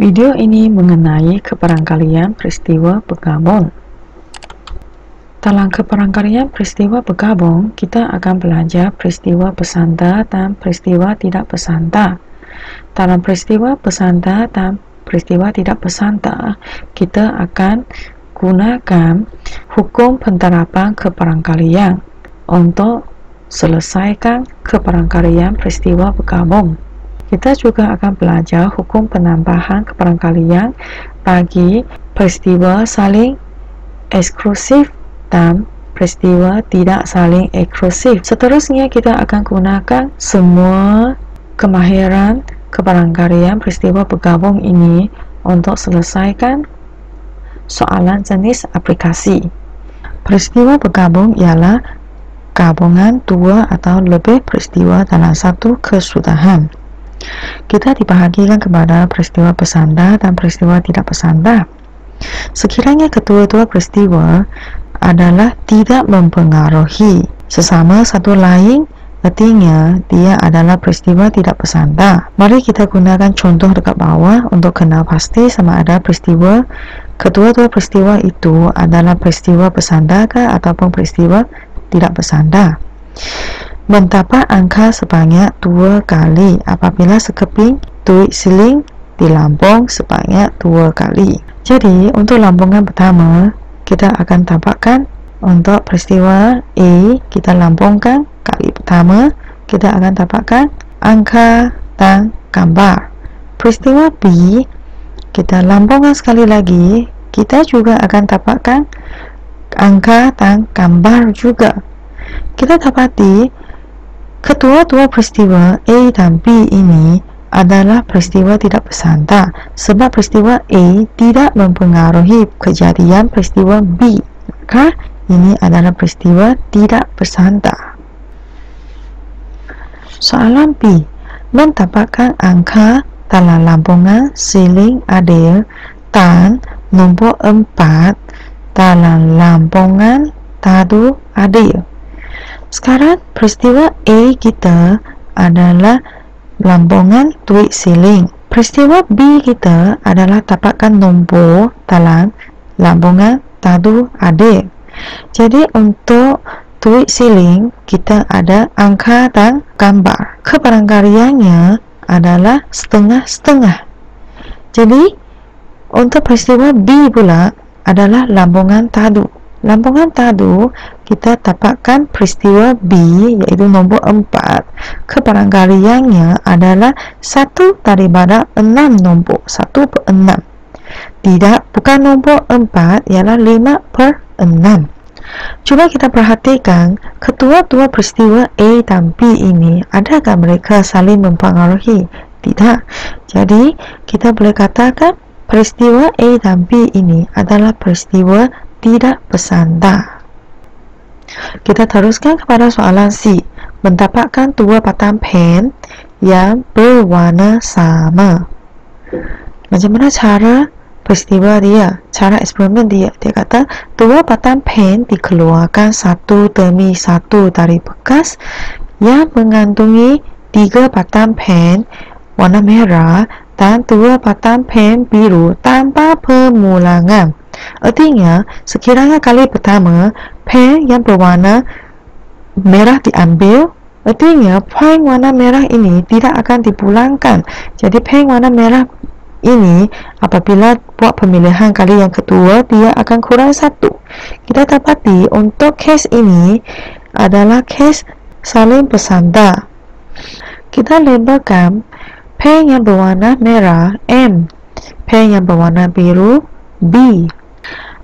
Video ini mengenai kebarangkalian peristiwa bergabung. Dalam kebarangkalian peristiwa bergabung, kita akan belajar peristiwa bersandar dan peristiwa tidak bersandar. Dalam peristiwa bersandar dan peristiwa tidak bersandar, kita akan gunakan hukum penerapan kebarangkalian untuk selesaikan kebarangkalian peristiwa bergabung. Kita juga akan belajar hukum penambahan kebarangkalian bagi peristiwa saling eksklusif dan peristiwa tidak saling eksklusif. Seterusnya kita akan gunakan semua kemahiran kebarangkalian peristiwa bergabung ini untuk selesaikan soalan jenis aplikasi. Peristiwa bergabung ialah gabungan dua atau lebih peristiwa dalam satu kesudahan. Kita dibahagikan kepada peristiwa bersandar dan peristiwa tidak bersandar. Sekiranya kedua-dua peristiwa adalah tidak mempengaruhi sesama satu lain, artinya dia adalah peristiwa tidak bersandar. Mari kita gunakan contoh dekat bawah untuk kenal pasti sama ada peristiwa kedua-dua peristiwa itu adalah peristiwa bersandarkah ataupun peristiwa tidak bersandar. Mendapat angka sebanyak 2 kali apabila sekeping duit siling dilambung sebanyak 2 kali. Jadi untuk lambungan pertama kita akan dapatkan untuk peristiwa A kita lambungkan kali pertama, kita akan dapatkan angka dan gambar. Peristiwa B kita lambungkan sekali lagi, kita juga akan dapatkan angka dan gambar juga. Kita dapati kedua-dua peristiwa A dan B ini adalah peristiwa tidak bersandar sebab peristiwa A tidak mempengaruhi kejadian peristiwa B. Maka ini adalah peristiwa tidak bersandar. Soalan B, mendapatkan angka dalam lambungan siling adil dan nombor 4 dalam lambungan tadu adil. Sekarang peristiwa A kita adalah lambungan duit siling. Peristiwa B kita adalah dapatkan nombor dalam lambungan tadu adil. Jadi untuk duit siling kita ada angka dan gambar. Kebarangkaliannya adalah setengah-setengah. Jadi untuk peristiwa B pula adalah lambungan tadu. Lambungan tadu kita dapatkan peristiwa B yaitu nombor 4. Kebarangkaliannya adalah 1 daripada 6 nombor, 1/6. Tidak, bukan nombor 4, ialah 5/6. Cuba kita perhatikan kedua-dua peristiwa A dan B ini, adakah mereka saling mempengaruhi? Tidak. Jadi kita boleh katakan peristiwa A dan B ini adalah peristiwa tidak bersandar. Kita teruskan kepada soalan C. Mendapatkan 2 batang pen yang berwarna sama. Macam mana cara peristiwa dia? Cara eksperimen dia? Dia kata 2 batang pen dikeluarkan satu demi satu dari bekas yang mengandungi 3 batang pen warna merah dan 2 batang pen biru tanpa pemulangan. Artinya, sekiranya kali pertama pen yang berwarna merah diambil, artinya pen warna merah ini tidak akan dipulangkan. Jadi pen warna merah ini apabila buat pemilihan kali yang kedua, dia akan kurang 1. Kita dapati untuk kes ini adalah kes saling bersandar. Kita labelkan pen yang berwarna merah M, pen yang berwarna biru B.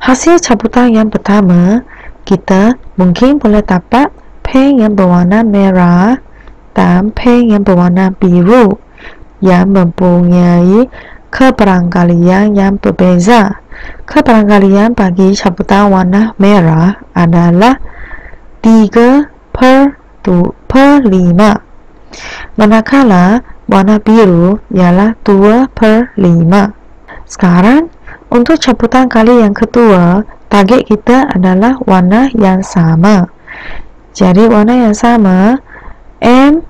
Hasil cabutan yang pertama, kita mungkin boleh dapat pen yang berwarna merah dan pen yang berwarna biru yang mempunyai kebarangkalian yang berbeza. Kebarangkalian bagi cabutan warna merah adalah 3/5, manakala warna biru ialah 2/5. Sekarang untuk cabutan kali yang kedua, target kita adalah warna yang sama. Jadi warna yang sama M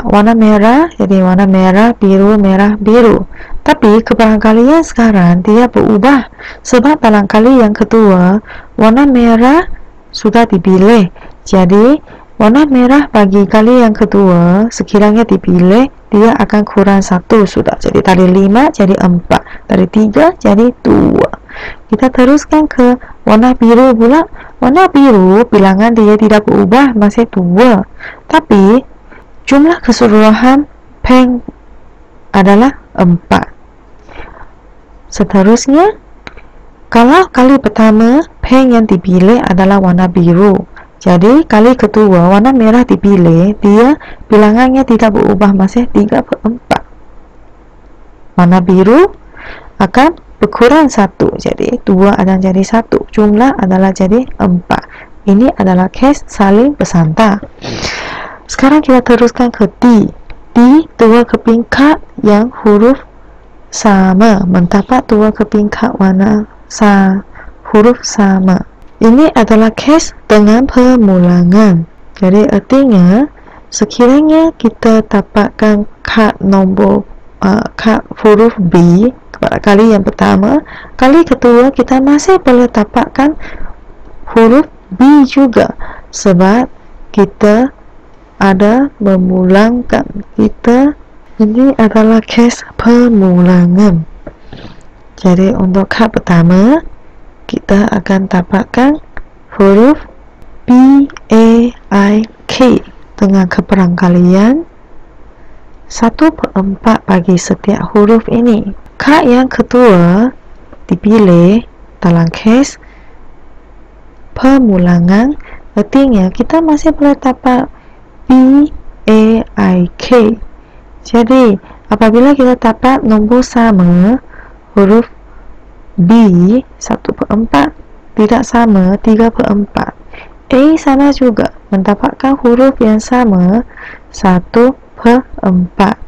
warna merah, jadi warna merah, biru, merah, biru. Tapi kebarangkalian sekarang dia berubah sebab dalam kali yang kedua warna merah sudah dipilih. Jadi warna merah bagi kali yang kedua sekiranya dipilih, dia akan kurang 1 sudah. Jadi dari 5 jadi 4, dari 3 jadi 2. Kita teruskan ke warna biru pula. Warna biru bilangan dia tidak berubah, masih 2. Tapi jumlah keseluruhan peng adalah 4. Seterusnya, kalau kali pertama peng yang dipilih adalah warna biru, jadi kali kedua warna merah dipilih, dia bilangannya tidak berubah, masih 3/4. Warna biru akan berkurang 1, jadi 2 akan jadi 1, jumlah adalah jadi 4. Ini adalah case saling bersandar. Sekarang kita teruskan ke D. D, 2 keping kad yang huruf sama, mendapat 2 keping kad warna huruf sama. Ini adalah case dengan permulangan. Jadi artinya sekiranya kita dapatkan kad nombor kad huruf B pada kali yang pertama, kali kedua kita masih boleh dapatkan huruf B juga sebab kita ada memulangkan. Ini adalah case permulangan. Jadi untuk kad pertama kita akan dapatkan huruf B, A, I, K dengan kebarangkalian 1/4 bagi setiap huruf ini. Kad yang kedua dipilih dalam case permulangan, artinya kita masih boleh dapat B, A, I, K. Jadi apabila kita dapat nombor sama, huruf B 1/4 tidak sama 3/4. A sama juga mendapatkan huruf yang sama 1/4.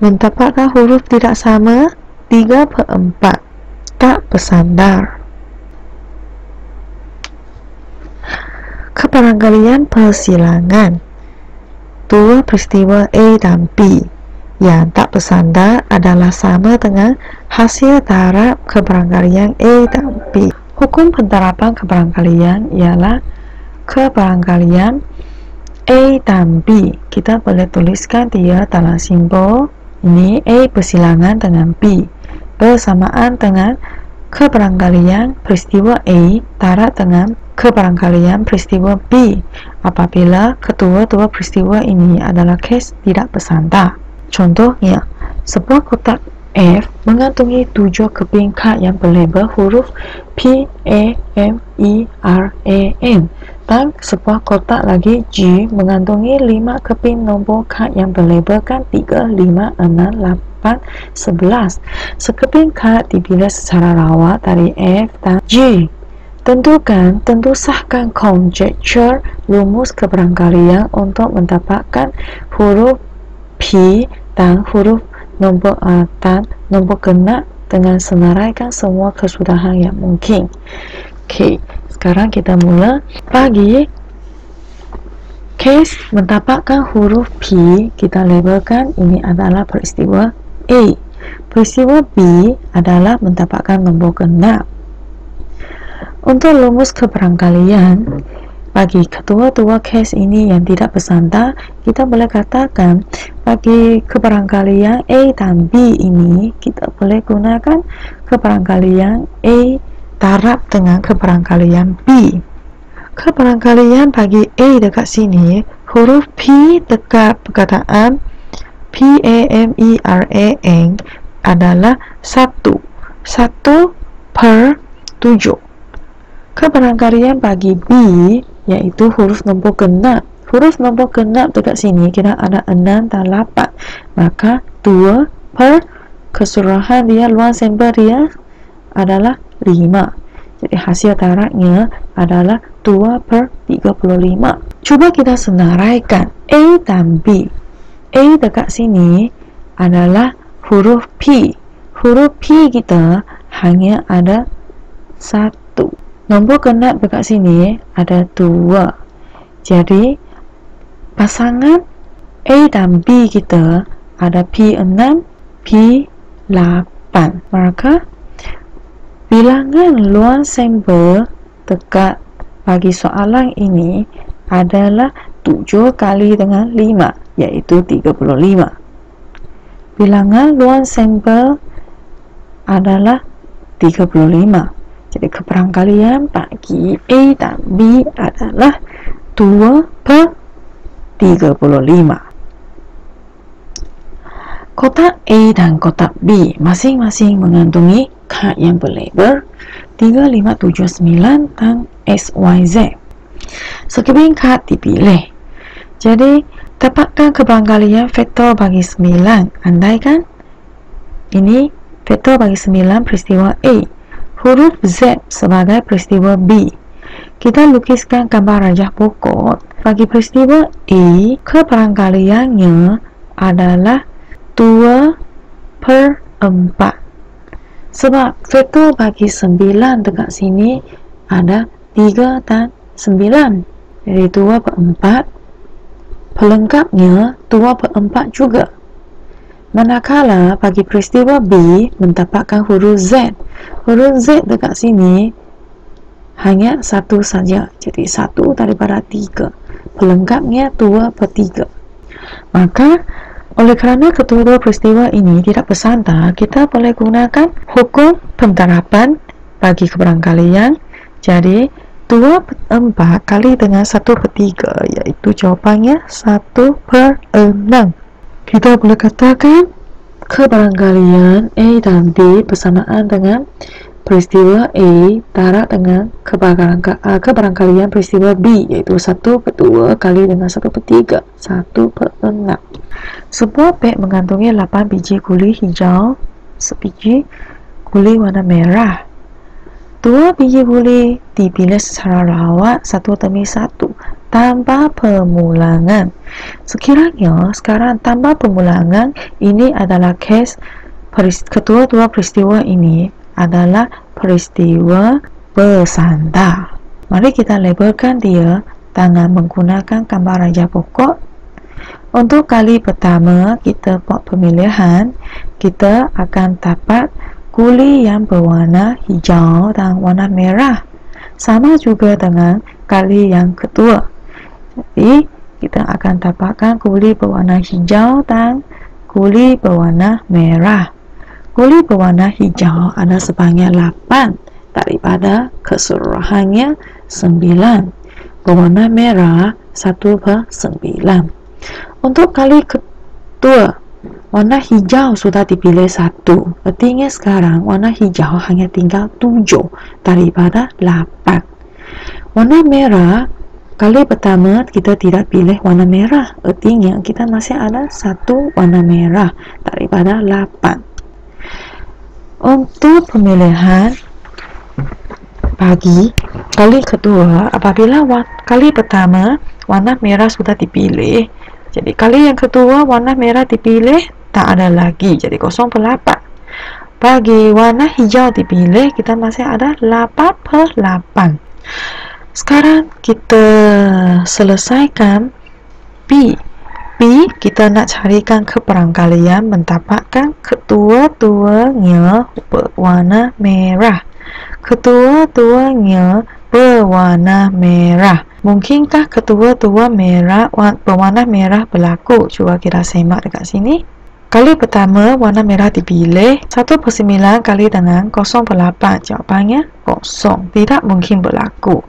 Mendapatkan huruf tidak sama 3/4. Tak bersandar. Kebarangkalian persilangan. 2 peristiwa A dan B yang tak bersandar adalah sama dengan hasil darab kebarangkalian A dan B. Hukum penerapan kebarangkalian ialah kebarangkalian A dan B. Kita boleh tuliskan dia dalam simbol ini. A bersilangan dengan B bersamaan dengan kebarangkalian peristiwa A darab dengan kebarangkalian peristiwa B apabila kedua-dua peristiwa ini adalah case tidak bersandar. Contohnya, sebuah kotak F mengantungi 7 keping kad yang berlabel huruf P, A, M, E, R, A, N, dan sebuah kotak lagi G mengantungi 5 keping nombor kad yang berlabelkan 3, 5, 6, 8, 11. Sekeping kad dipilih secara rawat dari F dan G. Tentu sahkan conjecture rumus kebarangkalian untuk mendapatkan huruf P dan huruf nombor dan nombor genap dengan senaraikan semua kesudahan yang mungkin. Oke, sekarang kita mula. Bagi case mendapatkan huruf P, kita labelkan ini adalah peristiwa A. Peristiwa B adalah mendapatkan nombor genap. Untuk rumus kebarangkalian bagi kedua-dua case ini yang tidak bersandar, kita boleh katakan bagi kebarangkalian A dan B ini kita boleh gunakan kebarangkalian A darab dengan kebarangkalian B. Kebarangkalian bagi A dekat sini, huruf P dekat perkataan P, A, M, E, R, A, N adalah 1 1/7. Kebarangkalian bagi B yaitu huruf nombor genap. Huruf nombor genap dekat sini kita ada 6 dan 8, maka 2 per keseluruhan dia, luang sampel dia adalah 5. Jadi hasil darabnya adalah 2/35. Cuba kita senaraikan A dan B. A dekat sini adalah huruf P. Huruf P kita hanya ada 1. Nombor genap dekat sini ada 2. Jadi pasangan A dan B kita ada P6, P8. Maka bilangan luar sampel dekat bagi soalan ini adalah 7 kali dengan 5, iaitu 35. Bilangan luar sampel adalah 35. Jadi keperangkalian bagi A dan B adalah 2/35. Kotak A dan kotak B masing-masing mengandungi kad yang berlabel 3579 dan XYZ. Sekeping kad dipilih. Jadi, dapatkan keperangkalian vektor bagi 9. Andaikan ini vektor bagi 9 peristiwa A, huruf Z sebagai peristiwa B. Kita lukiskan gambar rajah pokok. Bagi peristiwa A, keperangkaliannya adalah 2/4. Sebab vektor bagi 9 dekat sini ada 3 dan 9. Jadi 2/4. Pelengkapnya 2/4 juga. Manakala bagi peristiwa B mendapatkan huruf Z. Huruf Z dekat sini hanya 1 saja. Jadi 1 daripada 3. Pelengkapnya 2/3. Maka oleh kerana kedua-dua peristiwa ini tidak bersandar, kita boleh gunakan hukum penterapan bagi keperangkalian. Jadi 2/4 kali dengan 1/3, iaitu jawapannya 1/6. Kita boleh katakan keperangkalian A dan D bersamaan dengan peristiwa A darab dengan keperangkalian peristiwa B, iaitu 1/2 kali dengan 1/3, 1/6. Sebuah beg mengandungi 8 biji guli hijau, sebiji guli warna merah. 2 biji guli dipilih secara rawat satu demi satu tanpa pemulangan. Sekiranya sekarang tanpa pemulangan, ini adalah kes kedua-dua peristiwa ini adalah peristiwa bersandar. Mari kita labelkan dia dengan menggunakan gambar rajah pokok. Untuk kali pertama kita buat pemilihan, kita akan dapat guli yang berwarna hijau dan warna merah. Sama juga dengan kali yang kedua. Jadi kita akan dapatkan guli berwarna hijau dan guli berwarna merah. Guli berwarna hijau ada sebanyak 8 daripada keseluruhannya 9. Berwarna merah 1/9. Untuk kali kedua, warna hijau sudah dipilih 1. Artinya sekarang warna hijau hanya tinggal 7 daripada 8. Warna merah, kali pertama kita tidak pilih warna merah. Artinya kita masih ada 1 warna merah daripada 8. Untuk pemilihan bagi kali kedua, apabila kali pertama warna merah sudah dipilih, jadi kali yang kedua warna merah dipilih, tak ada lagi, jadi 0/8. Bagi warna hijau dipilih, kita masih ada 8/8. Sekarang kita selesaikan B. B kita nak carikan keperangkalian mendapatkan kedua-duanya berwarna merah. Kedua-duanya berwarna merah. Mungkinkah kedua-dua berwarna merah berlaku? Cuba kita semak dekat sini. Kali pertama warna merah dipilih, 1/9 kali dengan 0/8. Jawapannya 0. Tidak mungkin berlaku.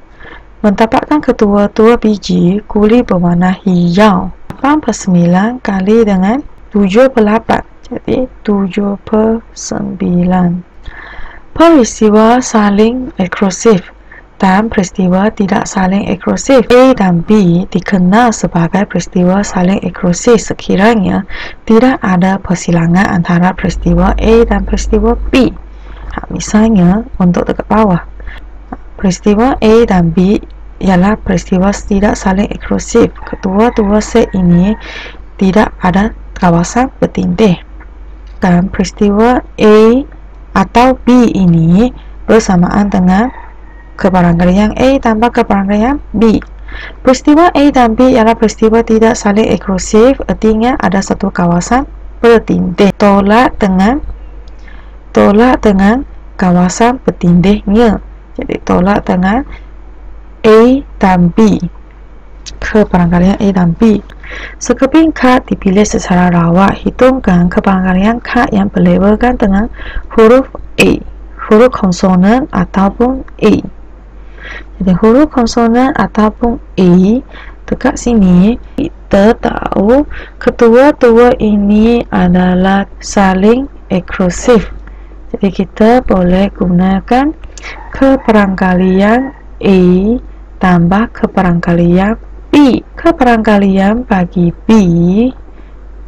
Mendapatkan kedua-dua biji guli berwarna hijau, 8/9 kali dengan 7/8. Jadi 7/9. Peristiwa saling eksklusif dan peristiwa tidak saling eksklusif. A dan B dikenal sebagai peristiwa saling eksklusif sekiranya tidak ada persilangan antara peristiwa A dan peristiwa B. Misalnya untuk dekat bawah, peristiwa A dan B ialah peristiwa tidak saling eksklusif. Kedua-dua set ini tidak ada kawasan bertindih, dan peristiwa A atau B ini bersamaan dengan keperangkalian A tambah keperangkalian B. Peristiwa A dan B ialah peristiwa tidak saling eksklusif, artinya ada satu kawasan bertindih. Tolak dengan kawasan bertindihnya. Jadi tolak dengan A dan B, kebarangkalian A dan B. Sekeping kad dipilih secara rawat. Hitungkan kebarangkalian kad yang berlabelkan dengan huruf A, huruf konsonan ataupun A. Jadi huruf konsonan ataupun A, dekat sini kita tahu kedua-dua ini adalah saling eksklusif. Jadi kita boleh gunakan kebarangkalian A tambah kebarangkalian B. Kebarangkalian bagi B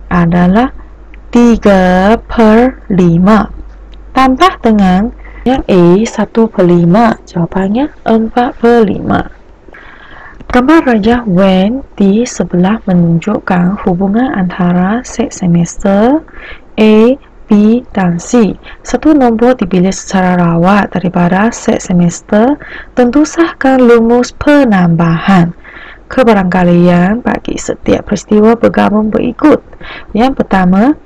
adalah 3/5. Tambah dengan yang A 1/5. Jawabannya 4/5. Gambar rajah Venn di sebelah menunjukkan hubungan antara set semester A, B dan C. Satu nombor dipilih secara rawat daripada set semester. Tentu sahkan rumus penambahan kebarangkalian bagi setiap peristiwa bergabung berikut. Yang pertama,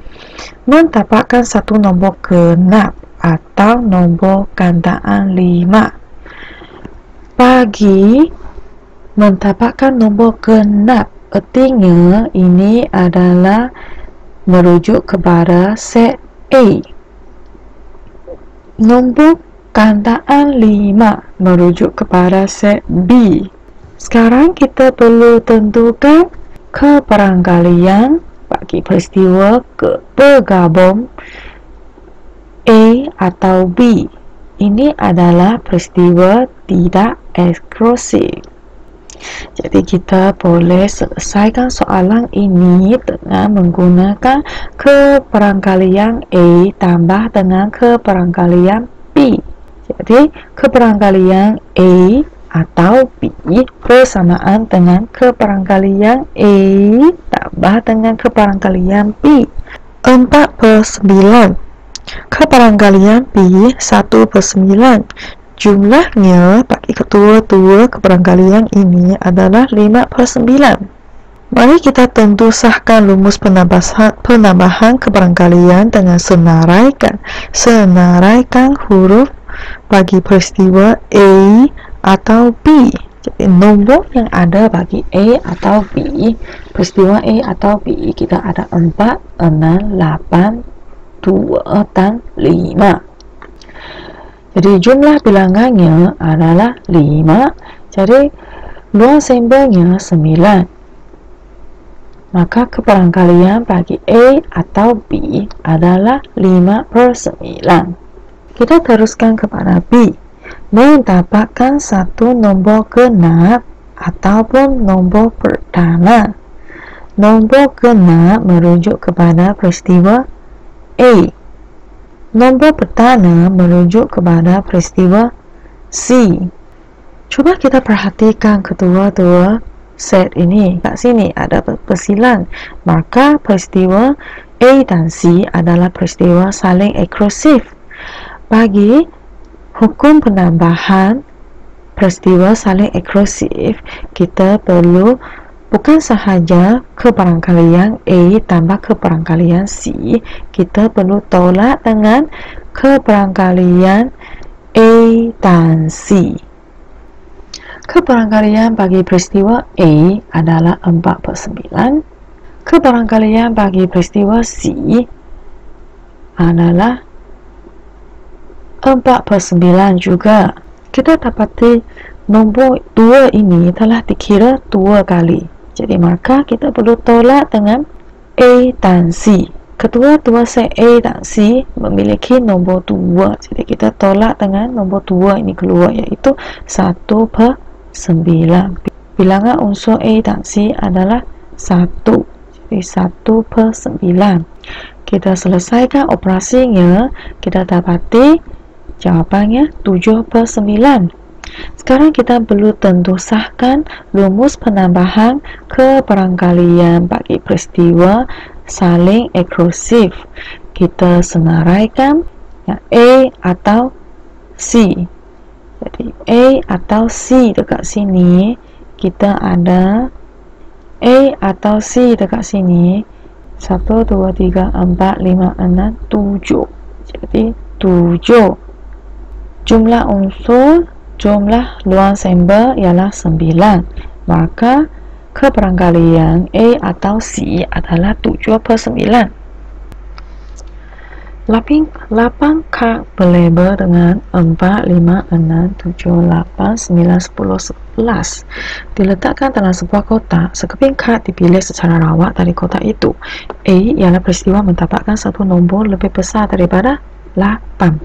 mendapatkan satu nombor genap atau nombor gandaan 5. Bagi mendapatkan nombor genap, artinya ini adalah merujuk kepada set A. Nombor gandaan 5 merujuk kepada set B. Sekarang kita perlu tentukan kebarangkalian bagi peristiwa bergabung A atau B. Ini adalah peristiwa tidak eksklusif. Jadi kita boleh selesaikan soalan ini dengan menggunakan kebarangkalian A tambah dengan kebarangkalian B. Jadi kebarangkalian A atau B bersamaan dengan kebarangkalian A tambah dengan kebarangkalian B. 4/9. Kebarangkalian B 1/9. Jumlahnya bagi kedua-dua kebarangkalian ini adalah 5/9. Mari kita tentu sahkan rumus penambahan kebarangkalian dengan senaraikan huruf bagi peristiwa A atau B. Jadi nombor yang ada bagi A atau B, peristiwa A atau B, kita ada 4, 6, 8, 2 dan 5. Jadi jumlah bilangannya adalah 5. Jadi luang simbolnya 9. Maka kebarangkalian bagi A atau B adalah 5/9. Kita teruskan kepada B. Mendapatkan satu nombor genap ataupun nombor pertama. Nombor genap merujuk kepada peristiwa A. Nombor pertama merujuk kepada peristiwa C. Coba kita perhatikan kedua-dua set ini. Kat sini ada persilan. Maka peristiwa A dan C adalah peristiwa saling eksklusif. Bagi hukum penambahan peristiwa saling eksklusif, kita perlu bukan sahaja kebarangkalian A tambah kebarangkalian C, kita perlu tolak dengan kebarangkalian A dan C. Kebarangkalian bagi peristiwa A adalah 4/9. Kebarangkalian bagi peristiwa C adalah 4/9 juga. Kita dapati nombor 2 ini telah dikira 2 kali. Jadi maka kita perlu tolak dengan A dan C. Kedua-dua set A dan C memiliki nombor 2. Jadi kita tolak dengan nombor 2 ini keluar, iaitu 1/9. Bilangan unsur A dan C adalah 1. Jadi 1/9. Kita selesaikan operasinya, kita dapati jawapannya 7/9. Sekarang kita perlu tentu sahkan rumus penambahan kebarangkalian bagi peristiwa saling eksklusif. Kita senaraikan yang A atau C. Jadi A atau C dekat sini kita ada A atau C dekat sini. 1, 2, 3, 4, 5, 6, 7. Jadi 7. Jumlah unsur, jumlah luang sampel ialah 9. Maka keberangkalian A atau C adalah 7/9. 8 kad berlabel dengan 4, 5, 6, 7, 8, 9, 10, 11 diletakkan dalam sebuah kotak. Sekeping kad dipilih secara rawat dari kotak itu. A ialah peristiwa mendapatkan satu nombor lebih besar daripada 8.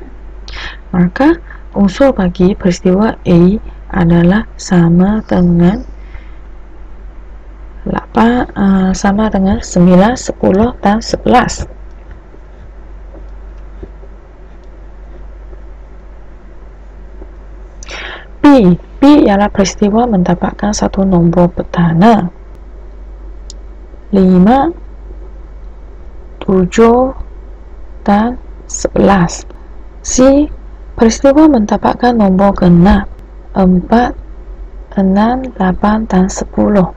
Maka unsur bagi peristiwa A adalah sama dengan 9, 10 dan 11. B ialah peristiwa mendapatkan satu nombor pertanda 5, 7 dan 11. C peristiwa mendapatkan nombor genap 4, 6, 8 dan 10.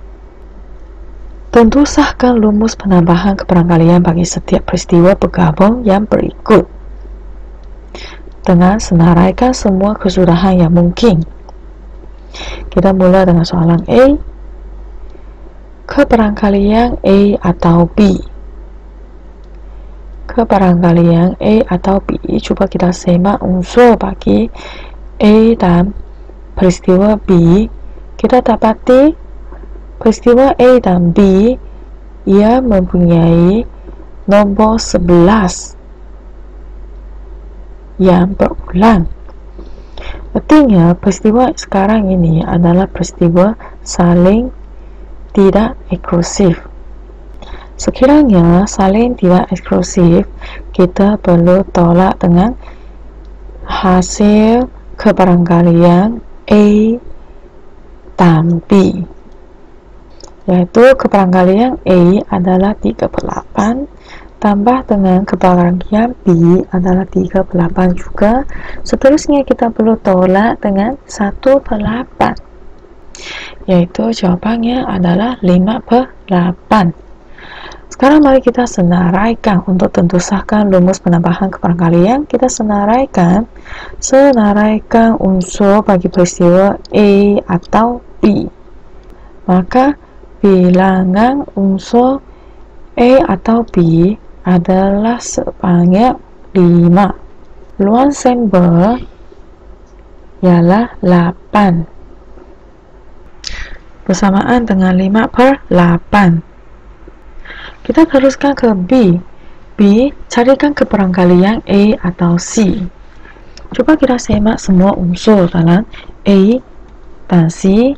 Tentu sahkan rumus penambahan keberangkalian bagi setiap peristiwa bergabung yang berikut dengan senaraikan semua kesudahan yang mungkin. Kita mula dengan soalan A. Keberangkalian A atau B. Keberangkalian A atau B. Cuba kita semak unsur bagi A dan peristiwa B. Kita dapati peristiwa A dan B ia mempunyai nombor 11 yang berulang. Artinya peristiwa sekarang ini adalah peristiwa saling tidak eksklusif. Sekiranya saling tidak eksklusif, kita perlu tolak dengan hasil keberangkalian A dan B, yaitu keberangkalian A adalah 3/8 tambah dengan keberangkalian B adalah 3/8 juga. Seterusnya kita perlu tolak dengan 1/8, yaitu jawabannya adalah 5/8. Sekarang mari kita senaraikan. Untuk tentu sahkan rumus penambahan keberangkalian, kita senaraikan unsur bagi peristiwa A atau B. Maka bilangan unsur A atau B adalah sebanyak 5. Luang sampel ialah 8 bersamaan dengan 5/8. Kita teruskan ke B. B, carikan keberangkalian A atau C. Cuba kita semak semua unsur dalam A dan C.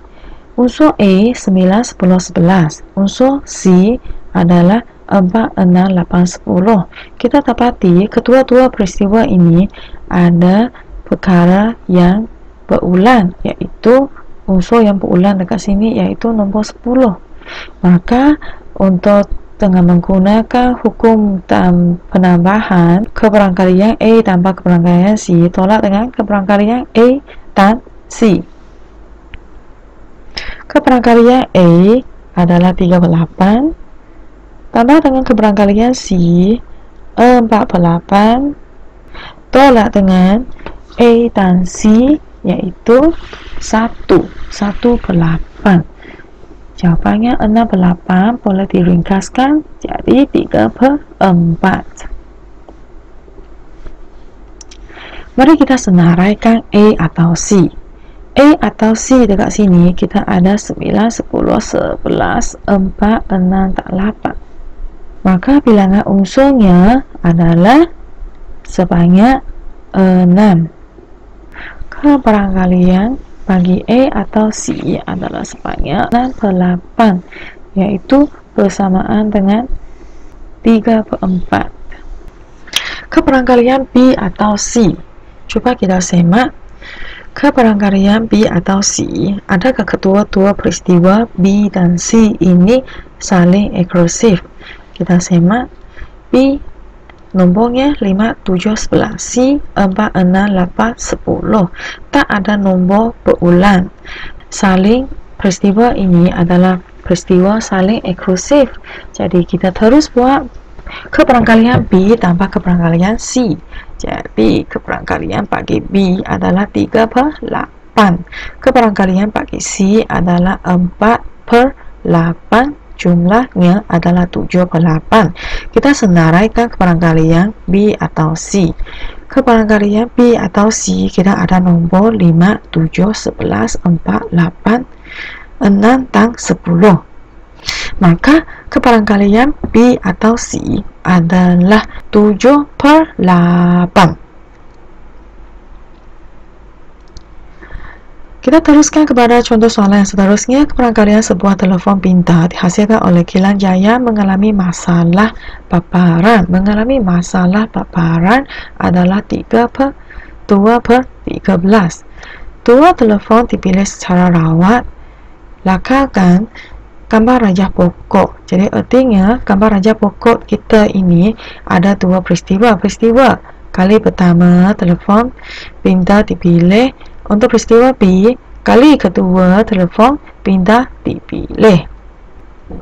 Unsur A 9, 10, 11. Unsur C adalah 4, 6, 8, 10. Kita dapati kedua-dua peristiwa ini ada perkara yang berulang, yaitu unsur yang berulang dekat sini yaitu nombor 10. Maka untuk dengan menggunakan hukum penambahan keberangkalian A tambah keberangkalian C tolak dengan keberangkalian A dan C. Keberangkalian A adalah 3/8 tambah dengan keberangkalian C 4/8 tolak dengan A dan C yaitu 1/8. Jawabannya 6/8 boleh diringkaskan jadi 3/4. Mari kita senaraikan A atau C. A atau C dekat sini kita ada 9, 10, 11, 4, 6, 8. Maka bilangan unsurnya adalah sebanyak 6. Keberangkalian bagi A atau C adalah sebanyak 6/8, yaitu bersamaan dengan 3/4. Keberangkalian B atau C. Coba kita semak keberangkalian B atau C. Adakah kedua-dua peristiwa B dan C ini saling eksklusif? Kita semak B nombornya 5, 7, 11. C 4, 6, 8, 10. Tak ada nombor berulang saling peristiwa ini adalah peristiwa saling eksklusif. Jadi kita terus buat keperangkalian B tambah keperangkalian C. Jadi keperangkalian bagi B adalah 3/8. Keperangkalian bagi C adalah 4/8. Jumlahnya adalah 7/8. Kita senaraikan keperangkalian B atau C. Keperangkalian B atau C kita ada nombor 5, 7, 11, 4, 8, 6, dan 10. Maka keperangkalian B atau C adalah 7/8. Kita teruskan kepada contoh soalan yang seterusnya. Keperangkalian sebuah telefon pintar dihasilkan oleh Kilan Jaya mengalami masalah paparan. Mengalami masalah paparan adalah 2/13. Dua telefon dipilih secara rawat. Lakarkan gambar rajah pokok. Jadi artinya gambar rajah pokok kita ini ada dua peristiwa. Kali pertama telefon pintar dipilih. Untuk peristiwa B, kali kedua telefon pintar dipilih.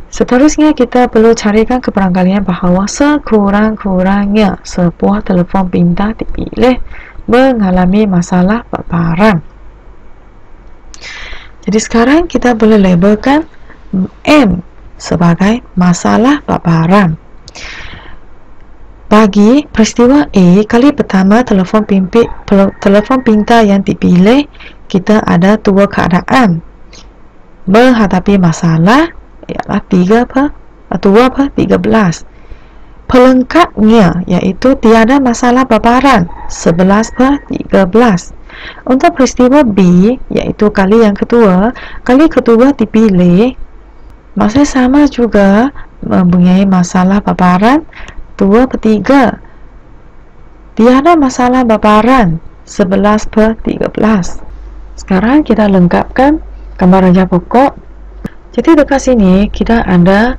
Seterusnya kita perlu carikan keperangkalian bahawa sekurang-kurangnya sebuah telefon pintar dipilih mengalami masalah paparan. Jadi sekarang kita boleh labelkan M sebagai masalah paparan. Bagi peristiwa A, kali pertama telefon pintar yang dipilih, kita ada dua keadaan. Menghadapi masalah ialah 2/13. Pelengkapnya iaitu tiada masalah paparan 11/13. Untuk peristiwa B, iaitu kali kedua dipilih, masih sama juga mempunyai masalah paparan 2/3. Tiada masalah paparan 11/13. Sekarang kita lengkapkan gambar rajah pokok. Jadi dekat sini kita ada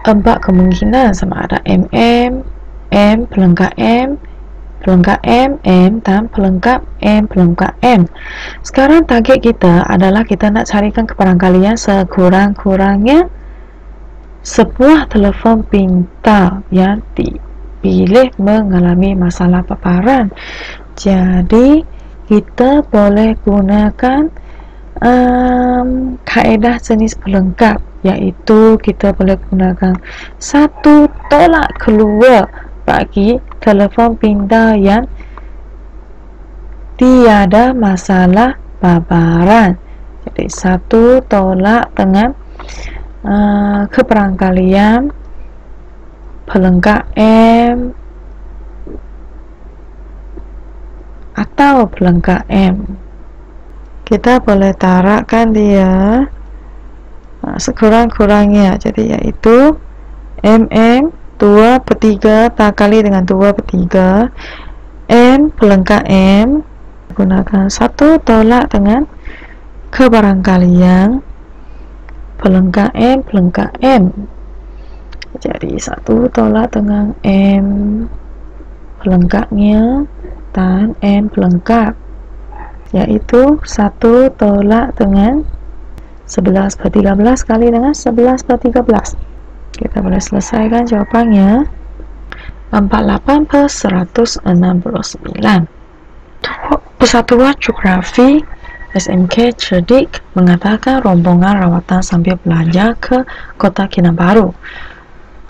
4 kemungkinan, sama ada MM, M pelengkap M, dan pelengkap M. Sekarang target kita adalah kita nak carikan keperangkalian sekurang-kurangnya sebuah telefon pintar yang dipilih mengalami masalah paparan. Jadi kita boleh gunakan kaedah jenis pelengkap, iaitu kita boleh gunakan satu tolak keluar bagi telefon pintar yang tiada masalah paparan. Jadi satu tolak dengan keperangkalian pelengkap M atau pelengkap M. Kita boleh tarakkan dia sekurang-kurangnya, jadi iaitu MM 2/3 kali dengan 2/3. M pelengkap M gunakan satu tolak dengan keperangkalian pelengkap M. Jadi satu tolak dengan M pelengkapnya dan M pelengkap, yaitu satu tolak dengan 11/13 kali dengan 11/13. Kita boleh selesaikan jawapannya 48/169. Persatuan Geografi SMK Cerdik mengatakan rombongan rawatan sambil belajar ke Kota Kinabalu.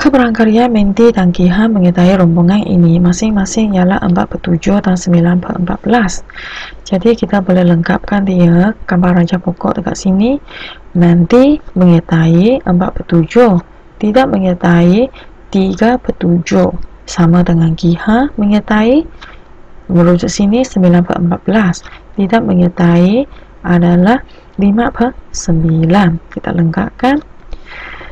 Keperangkalian Menti dan Gihan mengetahui rombongan ini masing-masing ialah 4/7 dan 9/14. Jadi kita boleh lengkapkan dia gambar rajah pokok dekat sini. Menti mengetahui 4/7, tidak mengetahui 3/7, sama dengan Gihan mengetahui merujuk sini 9/14, tidak mengetahui adalah 5/9. Kita lengkapkan.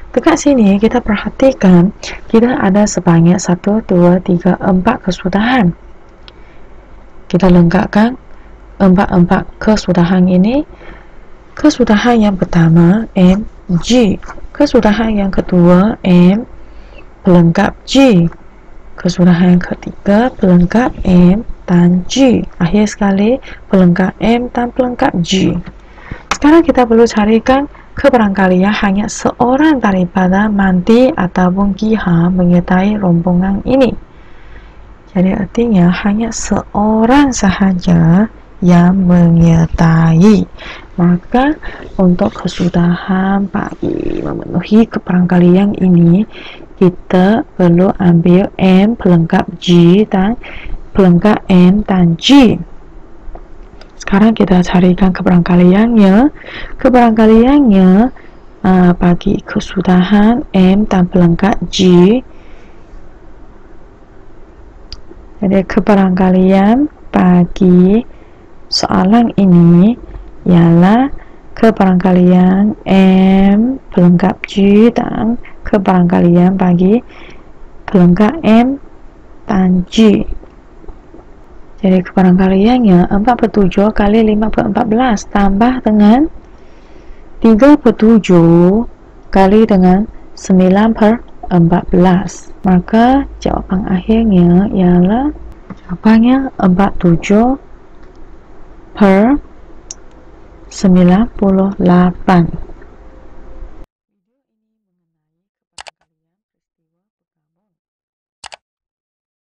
Dekat sini kita perhatikan kita ada sebanyak 1, 2, 3, 4 kesudahan. Kita lengkapkan 4 kesudahan ini. Kesudahan yang pertama M, G. Kesudahan yang kedua M pelengkap G. Kesudahan yang ketiga pelengkap M dan G. Akhir sekali pelengkap M dan pelengkap G. Sekarang kita perlu carikan kebarangkalian hanya seorang daripada Manti ataupun Kiha menyertai rombongan ini. Jadi artinya hanya seorang sahaja yang menyertai. Maka untuk kesudahan bagi memenuhi kebarangkalian ini, kita perlu ambil M pelengkap G dan pelengkap N dan G. Sekarang kita carikan kebarangkaliannya. Kebarangkaliannya bagi kesudahan M dan pelengkap G. Jadi kebarangkalian bagi soalan ini ialah kebarangkalian M pelengkap G dan kebarangkalian bagi pelengkap M dan G. Jadi kebarangkaliannya 47 kali 5 per 14 tambah dengan 37 kali dengan 9 per 14. Maka jawapan akhirnya ialah jawapannya 47 per 98.